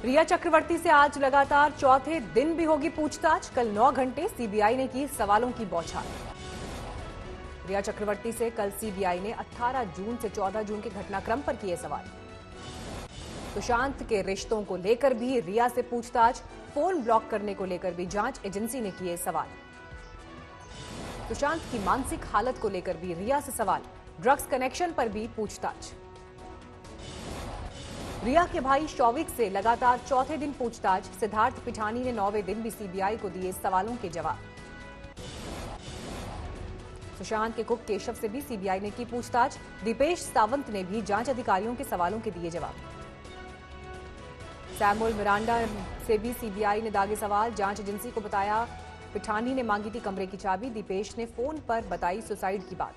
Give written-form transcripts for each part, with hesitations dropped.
रिया चक्रवर्ती से आज लगातार चौथे दिन भी होगी पूछताछ। कल 9 घंटे सीबीआई ने की सवालों की बौछार। रिया चक्रवर्ती से कल सीबीआई ने 18 जून से 14 जून के घटनाक्रम पर किए सवाल। सुशांत के रिश्तों को लेकर भी रिया से पूछताछ। फोन ब्लॉक करने को लेकर भी जांच एजेंसी ने किए सवाल। सुशांत की मानसिक हालत को लेकर भी रिया से सवाल। ड्रग्स कनेक्शन पर भी पूछताछ। रिया के भाई शौविक से लगातार चौथे दिन पूछताछ। सिद्धार्थ पिठानी ने 9वें दिन भी सीबीआई को दिए सवालों के जवाब। सुशांत के कुक केशव से भी सीबीआई ने की पूछताछ। दीपेश सावंत ने भी जांच अधिकारियों के सवालों के दिए जवाब। सैमुअल मिरांडा से भी सीबीआई ने दागे सवाल। जांच एजेंसी को बताया पिठानी ने मांगी थी कमरे की चाबी। दीपेश ने फोन पर बताई सुसाइड की बात।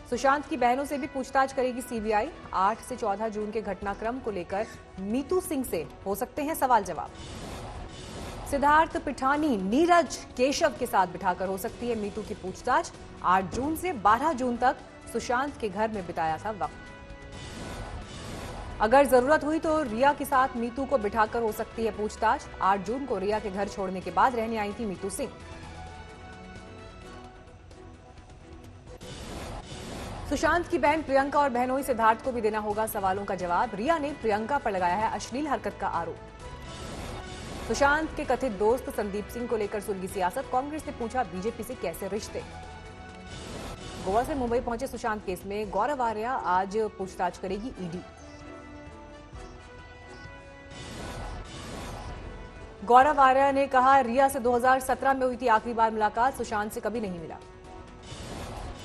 सुशांत की बहनों से भी पूछताछ करेगी सीबीआई। 8 से 14 जून के घटनाक्रम को लेकर मीतू सिंह से हो सकते हैं सवाल जवाब। सिद्धार्थ पिठानी नीरज केशव के साथ बिठाकर हो सकती है मीतू की पूछताछ। 8 जून से 12 जून तक सुशांत के घर में बिताया था वक्त। अगर जरूरत हुई तो रिया के साथ मीतू को बिठाकर हो सकती है पूछताछ। 8 जून को रिया के घर छोड़ने के बाद रहने आई थी मीतू सिंह। सुशांत की बहन प्रियंका और बहनोई सिद्धार्थ को भी देना होगा सवालों का जवाब। रिया ने प्रियंका पर लगाया है अश्लील हरकत का आरोप। सुशांत के कथित दोस्त संदीप सिंह को लेकर सुलगी सियासत। कांग्रेस ने पूछा बीजेपी से कैसे रिश्ते। गोवा से मुंबई पहुंचे सुशांत केस में गौरव आर्या आज पूछताछ करेगी ईडी। गौरव आर्या ने कहा रिया से 2017 में हुई थी आखिरी बार मुलाकात। सुशांत से कभी नहीं मिला।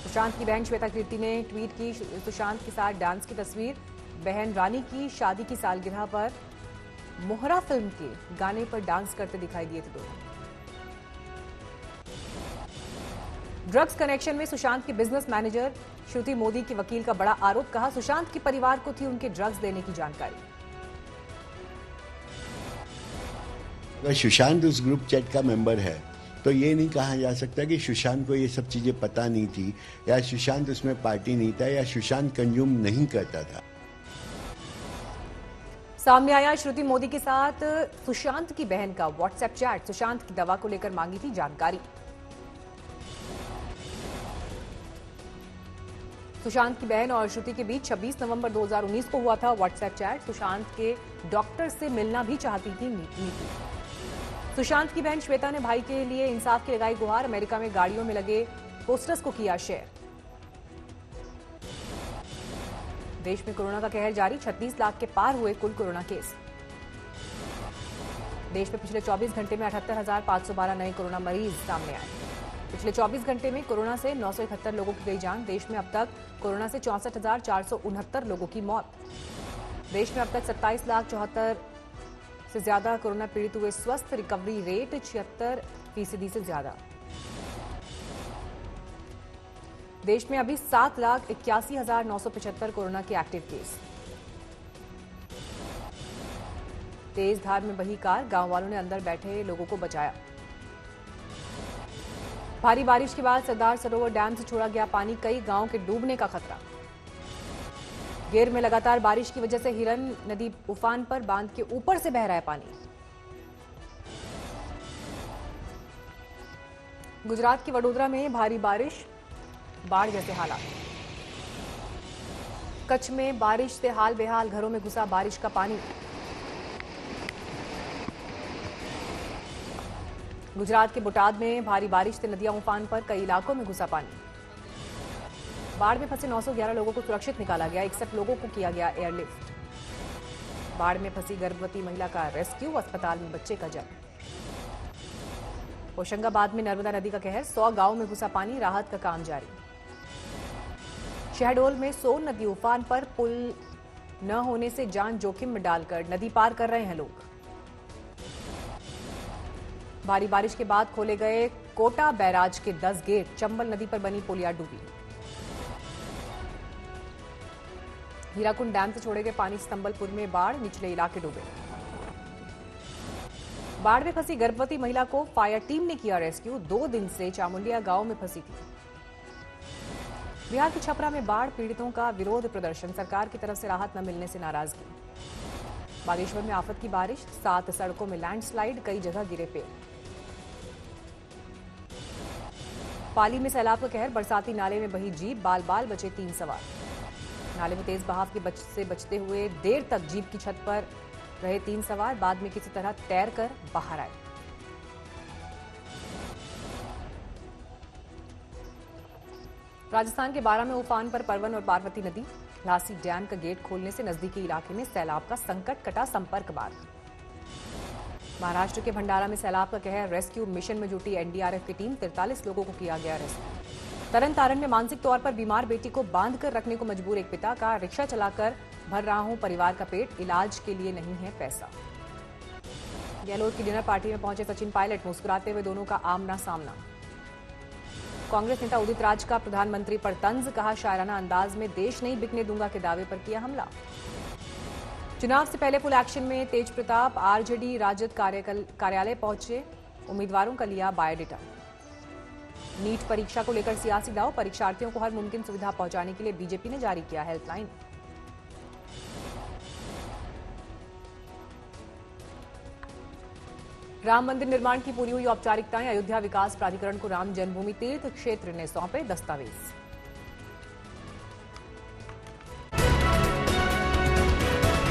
सुशांत की बहन श्वेता कीर्ति ने ट्वीट की सुशांत के साथ डांस की तस्वीर। बहन रानी की शादी की सालगिरह पर मोहरा फिल्म के गाने पर डांस करते दिखाई दिए थे दोनों। ड्रग्स कनेक्शन में सुशांत के बिजनेस मैनेजर श्रुति मोदी के वकील का बड़ा आरोप। कहा सुशांत के परिवार को थी उनके ड्रग्स देने की जानकारी। अगर सुशांत उस ग्रुप चैट का मेंबर है तो ये नहीं कहा जा सकता कि सुशांत को ये सब चीजें पता नहीं थी या सुशांत उसमें पार्टी नहीं था या सुशांत कंज्यूम नहीं करता था। सामने आया श्रुति मोदी के साथ सुशांत की बहन का व्हाट्सएप चैट। सुशांत की दवा को लेकर मांगी थी जानकारी। सुशांत की बहन और श्रुति के बीच 26 नवंबर 2019 को हुआ था व्हाट्सएप चैट। सुशांत के डॉक्टर से मिलना भी चाहती थी नीतू। सुशांत की बहन श्वेता ने भाई के लिए इंसाफ की लगाई गुहार। अमेरिका में गाड़ियों में लगे पोस्टर्स को किया शेयर। देश में कोरोना का कहर जारी। 36 लाख के पार हुए कुल कोरोना केस। देश में पिछले 24 घंटे में 78,512 नए कोरोना मरीज सामने आए। पिछले 24 घंटे में कोरोना से 971 लोगों की गई जान। देश में अब तक कोरोना से 64,469 लोगों की मौत। देश में अब तक 27,74,000 से ज्यादा कोरोना पीड़ित हुए स्वस्थ। रिकवरी रेट 76% से ज्यादा। देश में अभी 7,81,975 कोरोना के एक्टिव केस। तेज धार में बही कार। गांव वालों ने अंदर बैठे लोगों को बचाया। भारी बारिश के बाद सरदार सरोवर डैम से छोड़ा गया पानी। कई गांवों के डूबने का खतरा। गेर में लगातार बारिश की वजह से हिरन नदी उफान पर। बांध के ऊपर से बह रहा है पानी। गुजरात के वडोदरा में भारी बारिश। बाढ़ जैसे हालात। कच्छ में बारिश से हाल बेहाल। घरों में घुसा बारिश का पानी। गुजरात के बोटाद में भारी बारिश से नदियां उफान पर। कई इलाकों में घुसा पानी। बाढ़ में फंसे 911 लोगों को सुरक्षित निकाला गया। 61 लोगों को किया गया एयरलिफ्ट। बाढ़ में फंसी गर्भवती महिला का रेस्क्यू। अस्पताल में बच्चे का जन्म। होशंगाबाद में नर्मदा नदी का कहर। 100 गांवों में घुसा पानी। राहत का काम जारी। शहडोल में सोन नदी उफान पर। पुल न होने से जान जोखिम में डालकर नदी पार कर रहे हैं लोग। भारी बारिश के बाद खोले गए कोटा बैराज के 10 गेट। चंबल नदी पर बनी पुलिया डूबी। हीराकुंड डैम से छोड़े गए पानी से संबलपुर में बाढ़। निचले इलाके डूबे। बाढ़ में फंसी गर्भवती महिला को फायर टीम ने किया रेस्क्यू। 2 दिन से चामुंडिया गांव में फंसी थी। बिहार के छपरा में बाढ़ पीड़ितों का विरोध प्रदर्शन। सरकार की तरफ से राहत न मिलने से नाराजगी। बागेश्वर में आफत की बारिश, 7 सड़कों में लैंडस्लाइड, कई जगह गिरे पेड़। पाली में सैलाब का कहर, बरसाती नाले में बही जीप, बाल बाल बचे 3 सवार। नाले में तेज बहाव से बचते हुए देर तक जीप की छत पर रहे 3 सवार, बाद में किसी तरह तैरकर बाहर आए। राजस्थान के बारां में उफान पर परवन और पार्वती नदी, लासी डैम का गेट खोलने से नजदीकी इलाके में सैलाब का संकट कटा, संपर्क बार। महाराष्ट्र के भंडारा में सैलाब का कहर, रेस्क्यू मिशन में जुटी एनडीआरएफ की टीम, 43 लोगों को किया गया रेस्क्यू। तरन तारण में मानसिक तौर पर बीमार बेटी को बांध कर रखने को मजबूर एक पिता का, रिक्शा चलाकर भर रहा हूं परिवार का पेट, इलाज के लिए नहीं है पैसा। गहलोत की डिनर पार्टी में पहुंचे सचिन पायलट, मुस्कुराते हुए दोनों का आमना सामना। कांग्रेस नेता उदित राज का प्रधानमंत्री पर तंज, कहा शायराना अंदाज में देश नहीं बिकने दूंगा के दावे पर किया हमला। चुनाव से पहले फुल एक्शन में तेज प्रताप, आरजेडी राजद कार्यालय पहुंचे, उम्मीदवारों का लिया बायोडेटा। नीट परीक्षा को लेकर सियासी दाव, परीक्षार्थियों को हर मुमकिन सुविधा पहुंचाने के लिए बीजेपी ने जारी किया हेल्पलाइन। राम मंदिर निर्माण की पूरी हुई औपचारिकताएं, अयोध्या विकास प्राधिकरण को राम जन्मभूमि तीर्थ क्षेत्र ने सौंपे दस्तावेज।